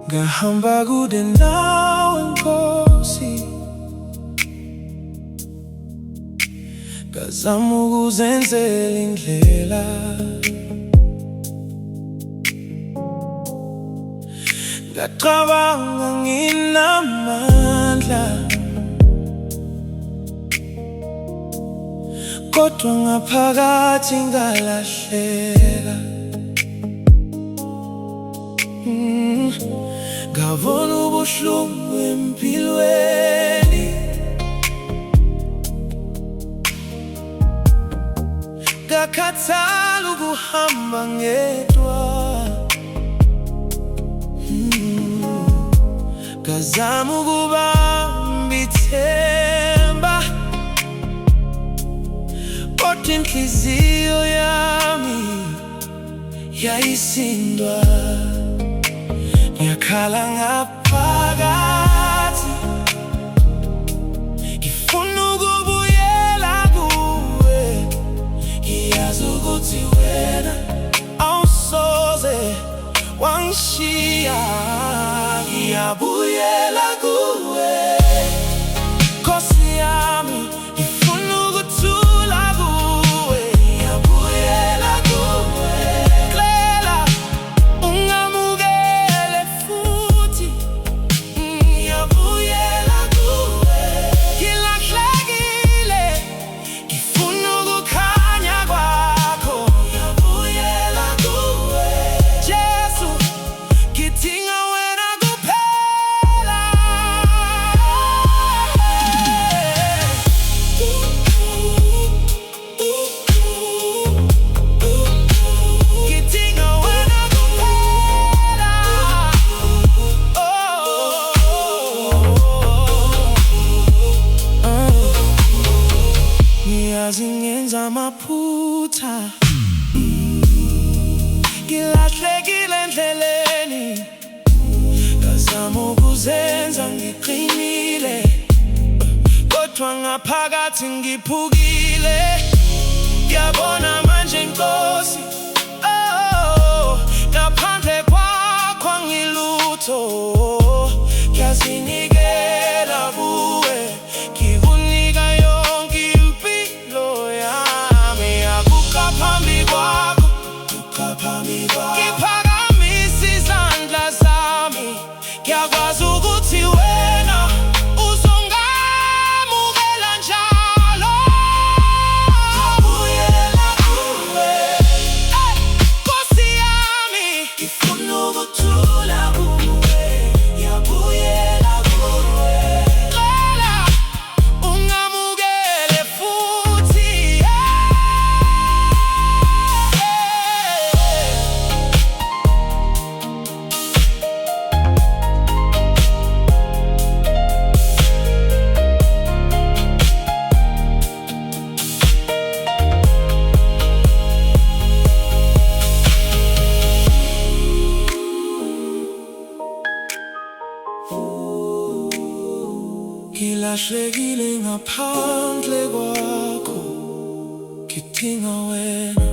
Ngahamba kude nawe Nkosi, ngazama ukuzenzela indlela, ngacabanga nginamandla, kodwa ngaphakathi ngalahleka. Ngabona ubuhlungu empilweni, ngakhathala ukuhamba ngedwa. Ngazama ukubamba ithemba, kodwa inhliziyo yami yayisindwa. Ngiyakhala ngaphakathi, ngifuna ukubuyela kuwe, ngiyazi ukuthi wena awusoze wangishiya. Ngiyabuyela kuwe Nkosi yami, ngifuna ukuthula kuwe. Ngiyabuyela kuwe, ngicela ungamukele futhi. Ngiyabuyela kuwe, ngilahlekile, ngifuna ukukhanya kwakho. Ngiyabuyela kuwe Jesu, ngidinga wena kuphela. Ngidinga wena kuphela. Ngiyazi ngenza amaphutha, ngilahlekile endleleni, ngazama ukuzenza ngiqinile, kodwa ngaphakathi ngiphukile. Ngiyabona manje Nkosi, oh, ngaphandle kwakho angilutho. Ngiyazinikela kuwe, ngikunika yonke impilo yami. Akukho phambi kwakho, ngiphakamisa izandla zami, ngiyakwazi ukuthi wena uzongamukela njalo. Ngiyabuyela kuwe Nkosi yami, ngifuna ukuthula kuwe. Ngiyabuyela kuwe, ngicela ungamukele futhi. Ngilahlekile ngaphandle kwakho, ngidinga wena.